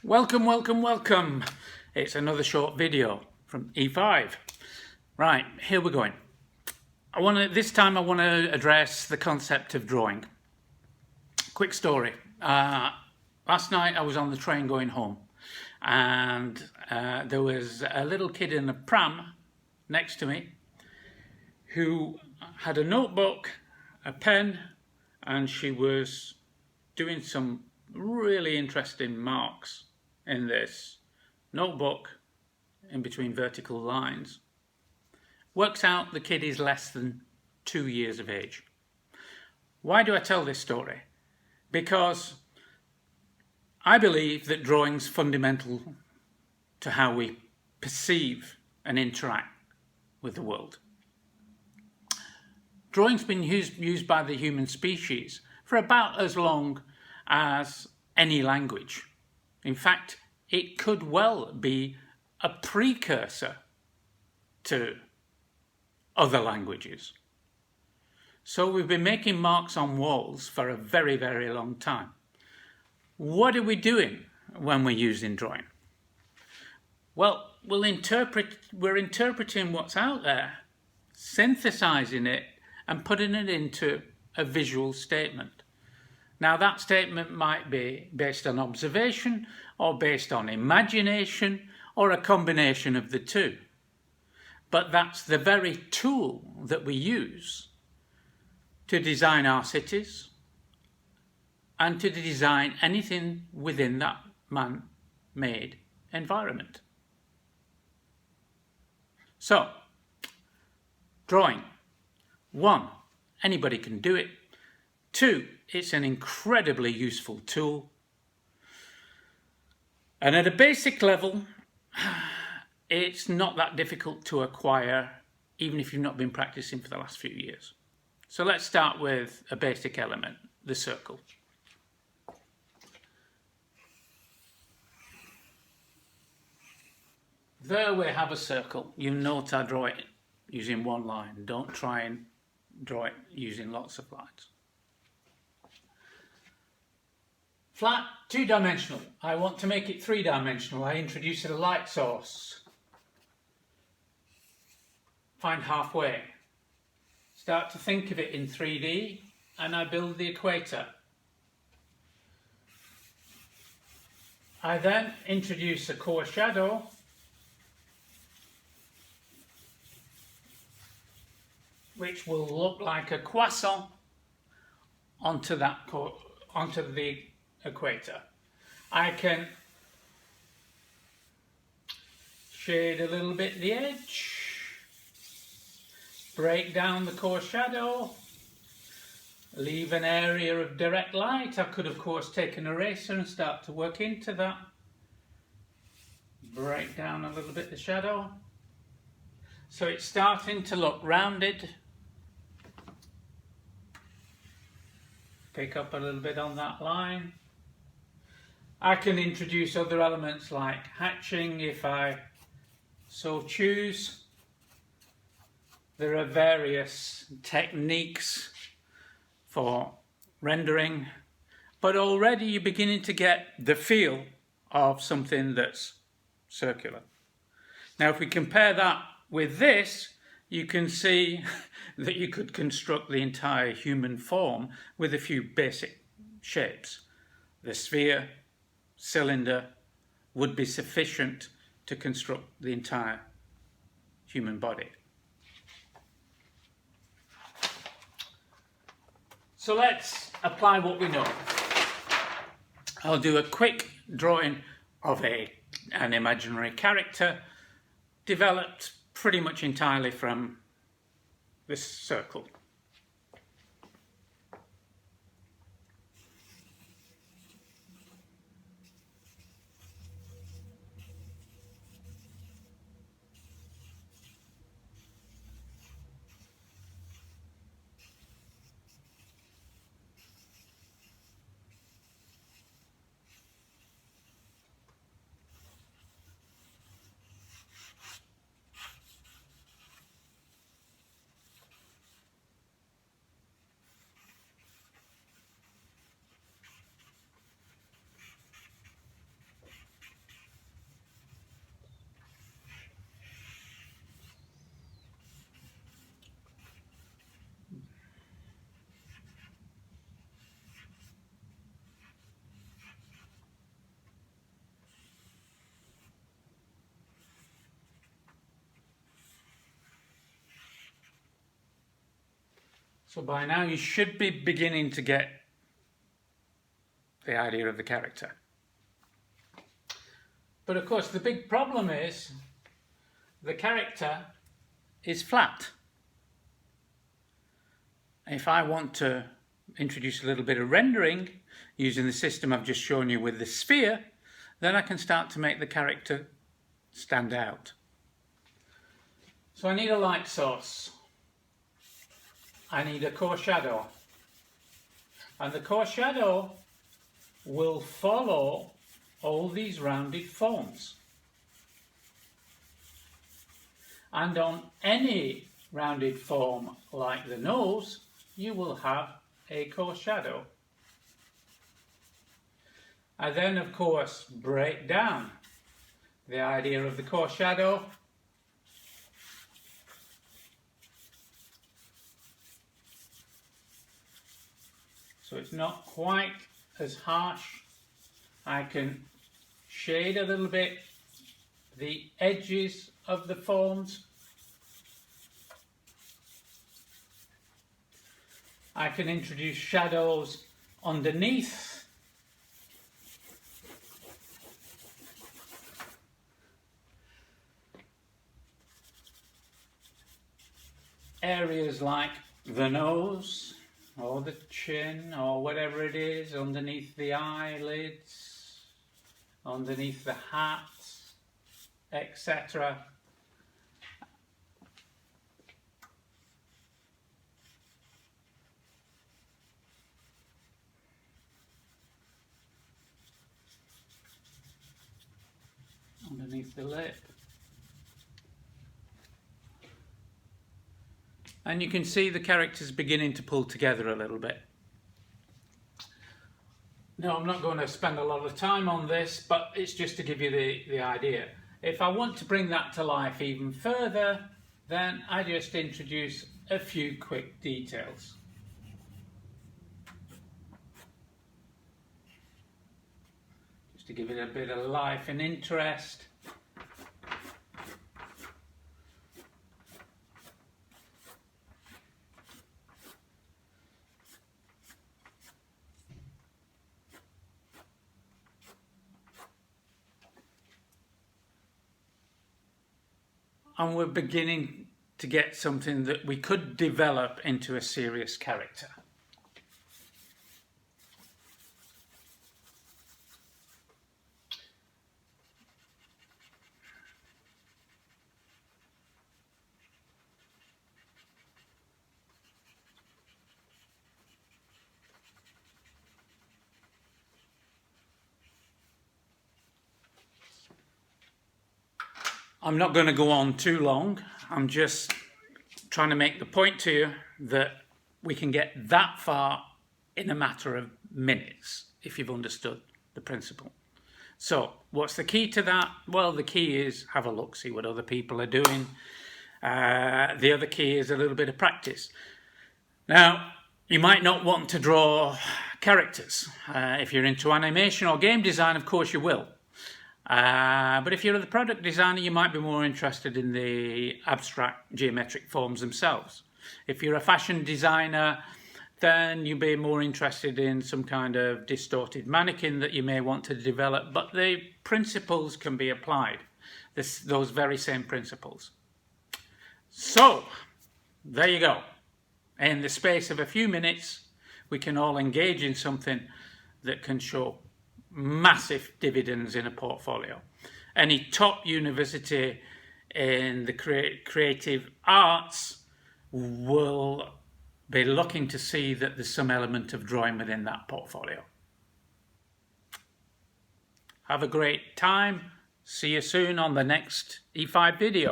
Welcome, welcome, welcome. It's another short video from E5. Right, here we're going. This time I want to address the concept of drawing. Quick story. Last night I was on the train going home and there was a little kid in a pram next to me who had a notebook, a pen, and she was doing some really interesting marks in this notebook in between vertical lines. Works out the kid is less than 2 years of age. Why do I tell this story? Because I believe that drawing's fundamental to how we perceive and interact with the world. Drawing's been used by the human species for about as long as any language. In fact, it could well be a precursor to other languages. So we've been making marks on walls for a very, very long time. What are we doing when we're using drawing? Well, we're interpreting what's out there, synthesizing it and putting it into a visual statement. Now that statement might be based on observation or based on imagination or a combination of the two. But that's the very tool that we use to design our cities and to design anything within that man-made environment. So, drawing. 1, anybody can do it. 2, it's an incredibly useful tool. And at a basic level, it's not that difficult to acquire, even if you've not been practicing for the last few years. So let's start with a basic element, the circle. There we have a circle. You note I draw it using one line. Don't try and draw it using lots of lines. Flat, 2-dimensional. I want to make it 3-dimensional. I introduce a light source. Find halfway. Start to think of it in 3D and I build the equator. I then introduce a core shadow which will look like a croissant onto the equator. I can shade a little bit the edge, break down the core shadow, leave an area of direct light. I could of course take an eraser and start to work into that. Break down a little bit the shadow. So it's starting to look rounded. Pick up a little bit on that line. I can introduce other elements like hatching if I so choose. There are various techniques for rendering, but already you're beginning to get the feel of something that's circular. Now if we compare that with this, you can see that you could construct the entire human form with a few basic shapes. The sphere, cylinder would be sufficient to construct the entire human body. So let's apply what we know. I'll do a quick drawing of an imaginary character developed pretty much entirely from this circle. So by now you should be beginning to get the idea of the character. But of course the big problem is the character is flat. If I want to introduce a little bit of rendering using the system I've just shown you with the sphere, then I can start to make the character stand out. So I need a light source. I need a core shadow. And the core shadow will follow all these rounded forms. And on any rounded form like the nose, you will have a core shadow. I then of course break down the idea of the core shadow so it's not quite as harsh. I can shade a little bit the edges of the forms. I can introduce shadows underneath. Areas like the nose or the chin or whatever it is, underneath the eyelids, underneath the hat, etc. Underneath the lip. And you can see the characters beginning to pull together a little bit. Now, I'm not going to spend a lot of time on this, but it's just to give you the idea. If I want to bring that to life even further, then I just introduce a few quick details. Just to give it a bit of life and interest. And we're beginning to get something that we could develop into a serious character. I'm not going to go on too long. I'm just trying to make the point to you that we can get that far in a matter of minutes if you've understood the principle. So what's the key to that? Well, the key is have a look, see what other people are doing. The other key is a little bit of practice. Now, you might not want to draw characters. If you're into animation or game design, of course you will. But if you're the product designer, you might be more interested in the abstract geometric forms themselves. If you're a fashion designer, then you'll be more interested in some kind of distorted mannequin that you may want to develop, but the principles can be applied, those very same principles. So, there you go. In the space of a few minutes, we can all engage in something that can show massive dividends in a portfolio. Any top university in the creative arts will be looking to see that there's some element of drawing within that portfolio. Have a great time. See you soon on the next E5 video.